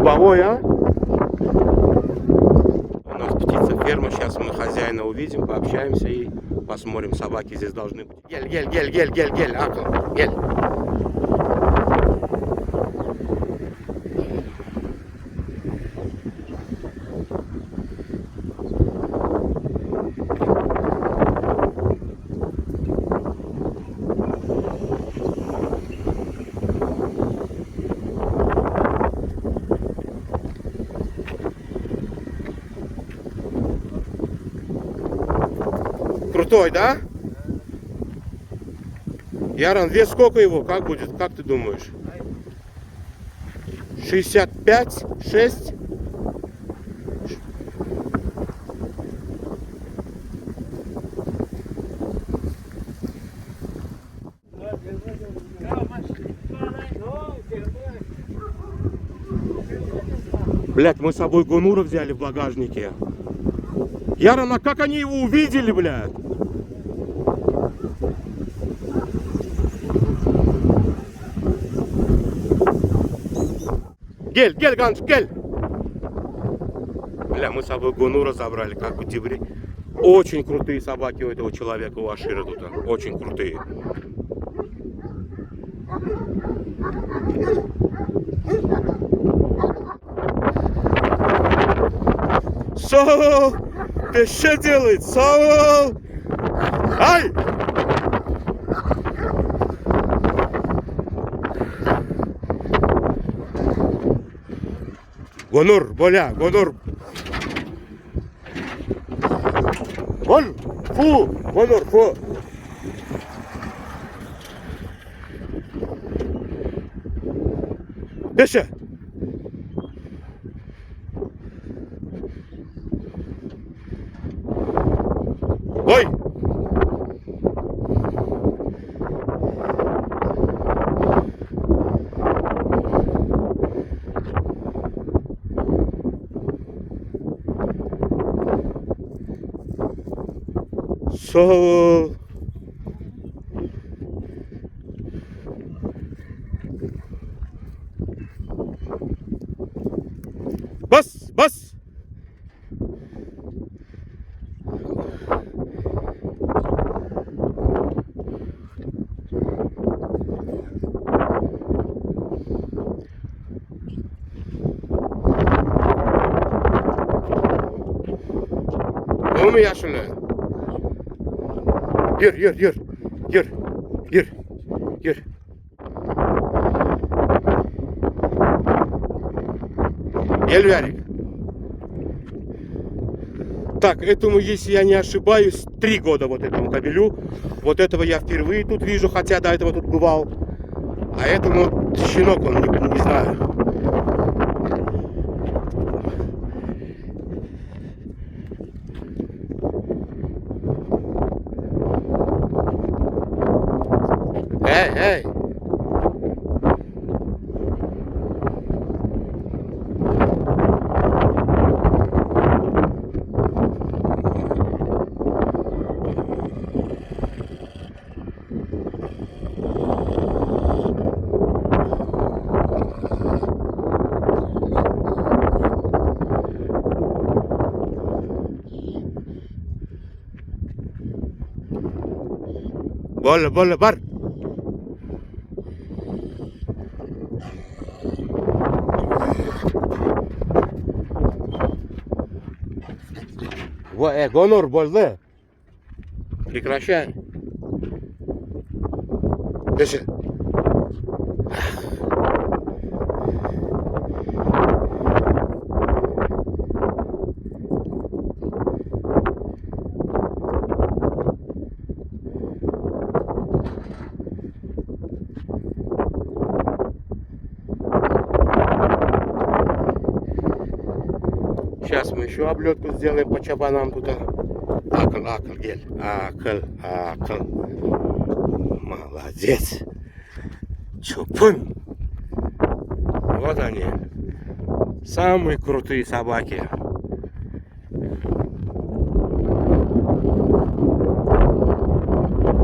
Голубовой, а? У нас птица-ферма. Сейчас мы хозяина увидим, пообщаемся и посмотрим. Собаки здесь должны быть. Гель, Акл, гель. Крутой, да? Яран, вес сколько его? Как будет? Как ты думаешь? 65? 6? Блять, мы с собой Гонура взяли в багажнике. Яран, а как они его увидели, блядь? Гель, Ганш, гель! Бля, мы с собой Гонура забрали, как бы дебри. Очень крутые собаки у этого человека, у Ашира тут. Очень крутые. Соу! Ты что делаешь? Соу! Ай! Гонур, боля, Гонур. Вон, фу, Гонур, фу. Пеша. Ой. So Bas. O mu yaşını? Gir. Gel Верик. Так, этому, если я не ошибаюсь, 3 года вот этому кобелю. Вот этого я впервые тут вижу, хотя до этого тут бывал. А этому щенок, он не знаю. Эй! Bola, бар. Гонур болды. Прекращай. Дальше. Сейчас мы еще облетку сделаем по чабанам тут. Акл, гель. Акл. Молодец. Чупун. Вот они. Самые крутые собаки.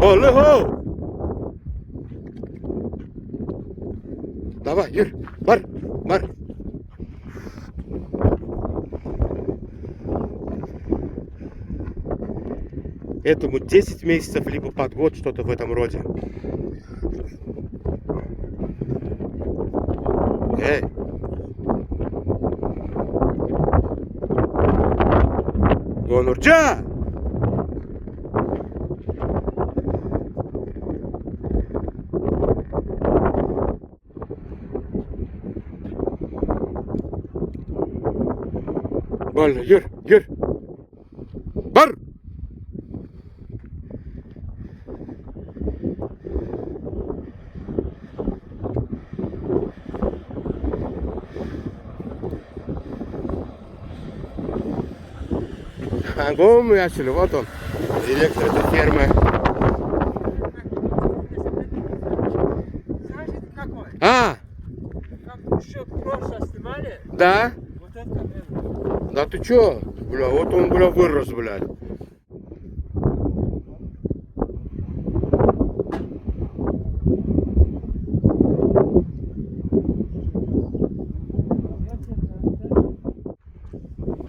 Олего! Давай, Юр, бар. Этому 10 месяцев, либо под год, что-то в этом роде. Эй! Гонурча! Больно, Юр! Бар! Ангом ясели, вот он, директор этой фермы. Знаешь, это какой? А, Как еще прошлое снимали? да? Вот это кабель. Да ты чё? Бля, вот он, бля, вырос, блядь.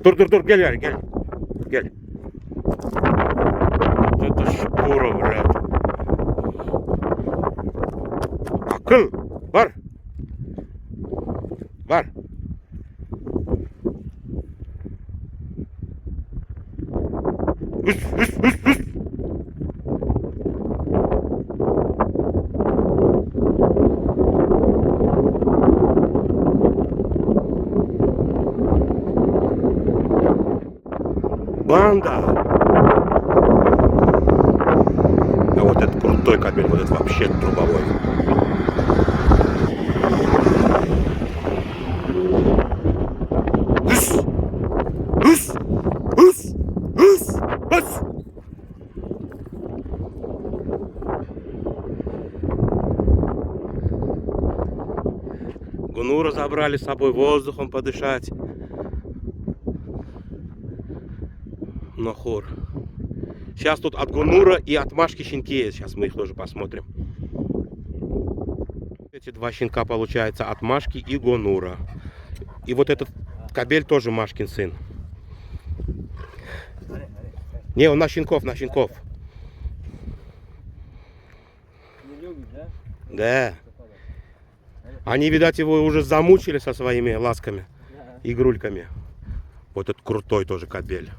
Тур, гель. Вот это шкура, блядь. Акыл, бар. Үс. Банда. А вот этот крутой кабель, вот этот вообще трубовой. Ус. Гунура забрали с собой воздухом подышать. Нахур. Сейчас тут от Гунура и от Машки щенки есть. Сейчас мы их тоже посмотрим. Эти два щенка получается от Машки и Гунура. И вот этот кабель тоже Машкин сын. Не, он на щенков. Не любит, да? Да. Они, видать, его уже замучили со своими ласками, игрульками. Вот этот крутой тоже кабель.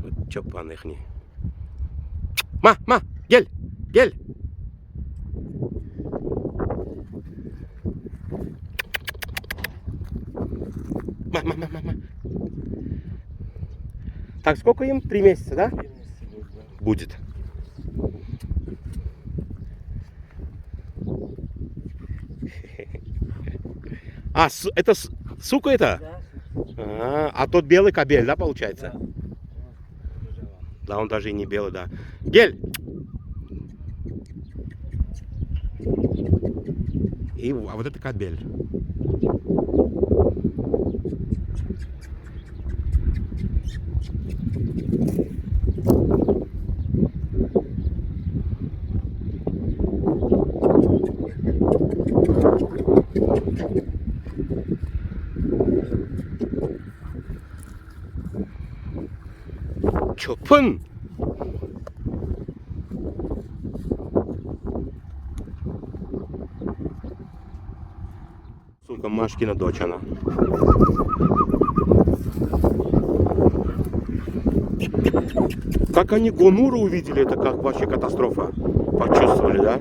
Вот чопан ихний. Ма, гель. Ма. Так, сколько им? 3 месяца, да? Будет. А, это сука это? Да. А тот белый кабель, да, получается? Да, он даже и не белый, да. Гель! А вот это кабель. Чопын! Сука, Машкина дочь она. Как они Гонуру увидели, это как вообще катастрофа. Почувствовали, да?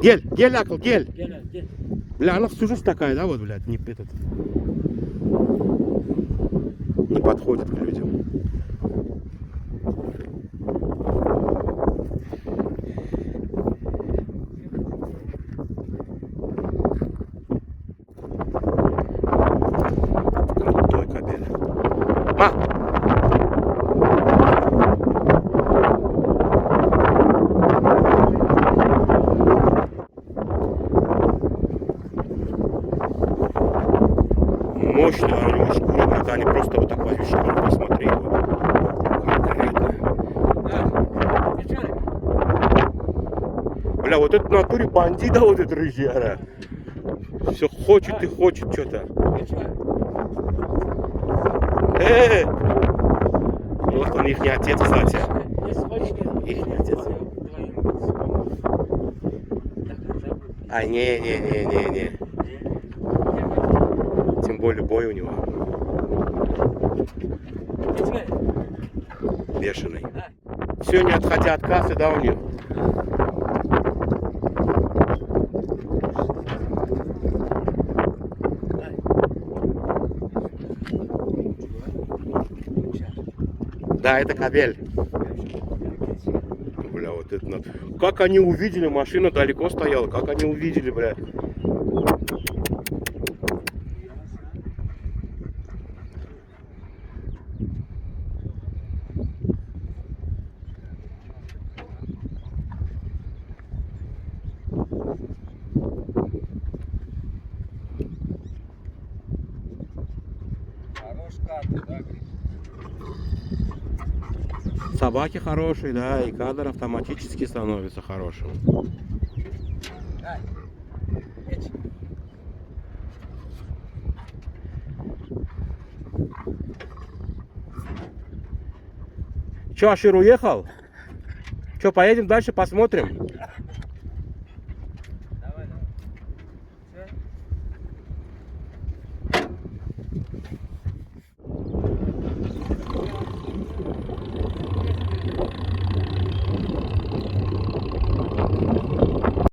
Гель, Акл, гель. Бля, она всю жизнь такая, да, вот, блядь, не этот. Не подходит к людям. Крутой кабель. Мощная у него шкура, когда они просто вот так возьми шкуру, посмотри его. Конкретно. Бля, вот это в натуре бандита, вот этот рыжий, все хочет и хочет что-то. Вот он, их не отец, кстати. Их не отец. А, не. Тем более бой у него. Бешеный. Все, не отходя от кассы, да, у них? Да, это кабель. Бля, вот это надо. Как они увидели, машина далеко стояла, как они увидели, бля. Хорош кадр, да, Гриш? Собаки хорошие, да, и кадр автоматически становится хорошим. Ай, эти. Че, Ашир уехал? Че, поедем дальше, посмотрим?